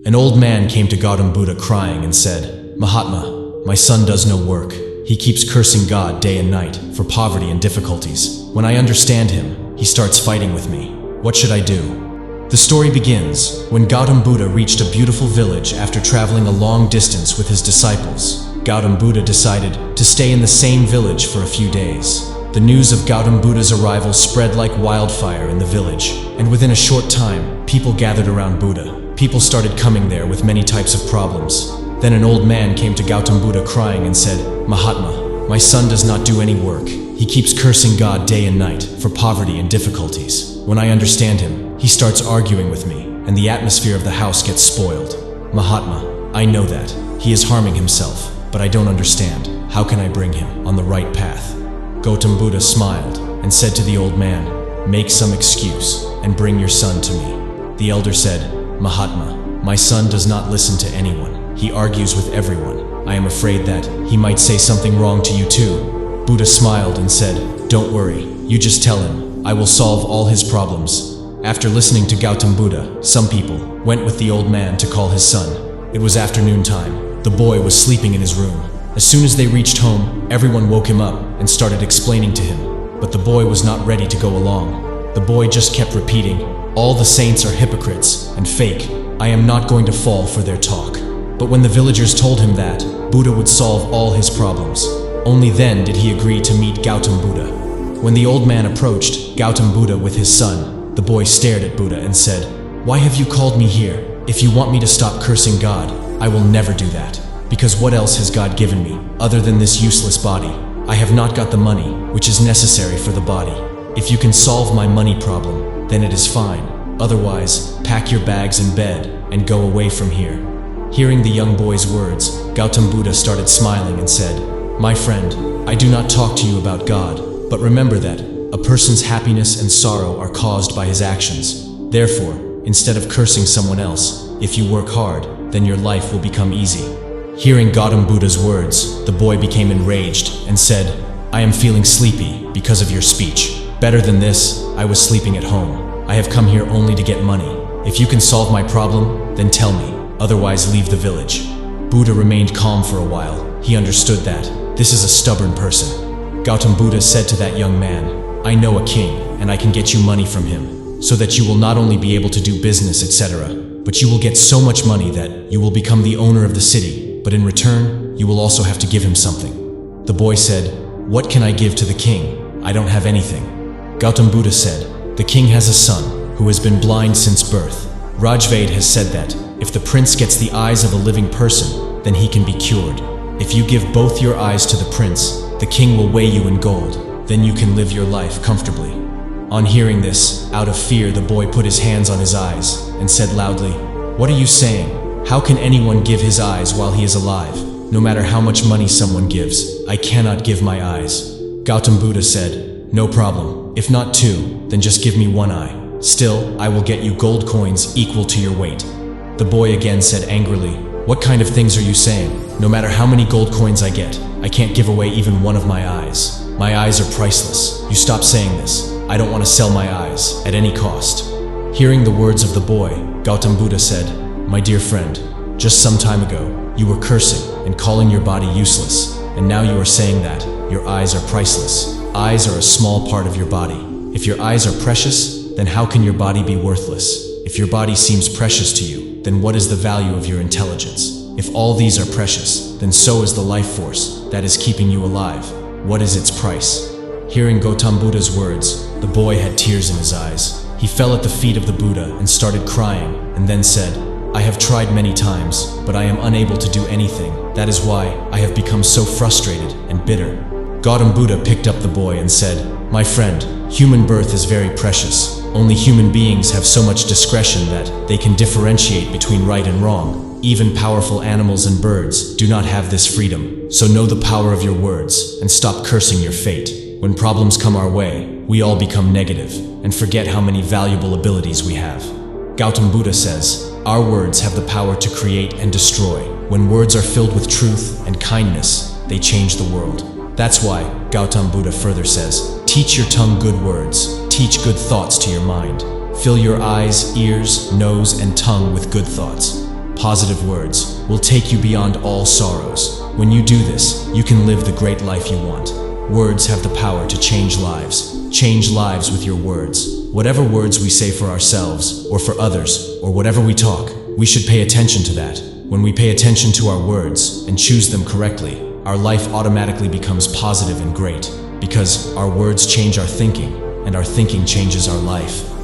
An old man came to Gautam Buddha crying and said, "Mahatma, my son does no work. He keeps cursing God day and night for poverty and difficulties. When I understand him, he starts fighting with me. What should I do?" The story begins when Gautam Buddha reached a beautiful village after traveling a long distance with his disciples. Gautam Buddha decided to stay in the same village for a few days. The news of Gautam Buddha's arrival spread like wildfire in the village, and within a short time, people gathered around Buddha. People started coming there with many types of problems. Then an old man came to Gautam Buddha crying and said, "Mahatma, my son does not do any work. He keeps cursing God day and night for poverty and difficulties. When I understand him, he starts arguing with me, and the atmosphere of the house gets spoiled. Mahatma, I know that. He is harming himself, but I don't understand. How can I bring him on the right path?" Gautam Buddha smiled and said to the old man, "Make some excuse and bring your son to me." The elder said, "Mahatma, my son does not listen to anyone. He argues with everyone. I am afraid that he might say something wrong to you too." Buddha smiled and said, "Don't worry, you just tell him. I will solve all his problems." After listening to Gautam Buddha, some people went with the old man to call his son. It was afternoon time. The boy was sleeping in his room. As soon as they reached home, everyone woke him up and started explaining to him. But the boy was not ready to go along. The boy just kept repeating, "All the saints are hypocrites and fake. I am not going to fall for their talk." But when the villagers told him that Buddha would solve all his problems, only then did he agree to meet Gautam Buddha. When the old man approached Gautam Buddha with his son, the boy stared at Buddha and said, "Why have you called me here? If you want me to stop cursing God, I will never do that. Because what else has God given me, other than this useless body? I have not got the money, which is necessary for the body. If you can solve my money problem, then it is fine. Otherwise, pack your bags in bed and go away from here." Hearing the young boy's words, Gautam Buddha started smiling and said, "My friend, I do not talk to you about God, but remember that a person's happiness and sorrow are caused by his actions. Therefore, instead of cursing someone else, if you work hard, then your life will become easy." Hearing Gautam Buddha's words, the boy became enraged and said, "I am feeling sleepy because of your speech. Better than this, I was sleeping at home. I have come here only to get money. If you can solve my problem, then tell me. Otherwise, leave the village." Buddha remained calm for a while. He understood that this is a stubborn person. Gautam Buddha said to that young man, "I know a king, and I can get you money from him, so that you will not only be able to do business, etc., but you will get so much money that you will become the owner of the city. But in return, you will also have to give him something." The boy said, "What can I give to the king? I don't have anything." Gautam Buddha said, "The king has a son who has been blind since birth. Rajved has said that if the prince gets the eyes of a living person, then he can be cured. If you give both your eyes to the prince, the king will weigh you in gold. Then you can live your life comfortably." On hearing this, out of fear, the boy put his hands on his eyes and said loudly, "What are you saying? How can anyone give his eyes while he is alive? No matter how much money someone gives, I cannot give my eyes." Gautam Buddha said, "No problem. If not two, then just give me one eye. Still, I will get you gold coins equal to your weight." The boy again said angrily, "What kind of things are you saying? No matter how many gold coins I get, I can't give away even one of my eyes. My eyes are priceless. You stop saying this. I don't want to sell my eyes at any cost." Hearing the words of the boy, Gautam Buddha said, "My dear friend, just some time ago, you were cursing and calling your body useless, and now you are saying that your eyes are priceless. Eyes are a small part of your body. If your eyes are precious, then how can your body be worthless? If your body seems precious to you, then what is the value of your intelligence? If all these are precious, then so is the life force that is keeping you alive. What is its price?" Hearing Gautam Buddha's words, the boy had tears in his eyes. He fell at the feet of the Buddha and started crying, and then said, "I have tried many times, but I am unable to do anything. That is why I have become so frustrated and bitter." Gautam Buddha picked up the boy and said, "My friend, human birth is very precious. Only human beings have so much discretion that they can differentiate between right and wrong. Even powerful animals and birds do not have this freedom. So know the power of your words and stop cursing your fate. When problems come our way, we all become negative and forget how many valuable abilities we have." Gautam Buddha says, "Our words have the power to create and destroy. When words are filled with truth and kindness, they change the world." That's why Gautam Buddha further says, "Teach your tongue good words, teach good thoughts to your mind. Fill your eyes, ears, nose, and tongue with good thoughts. positive words will take you beyond all sorrows. When you do this, you can live the great life you want. Words have the power to change lives. Change lives with your words. Whatever words we say for ourselves or for others, or whatever we talk, we should pay attention to that. When we pay attention to our words and choose them correctly, our life automatically becomes positive and great, because our words change our thinking, and our thinking changes our life.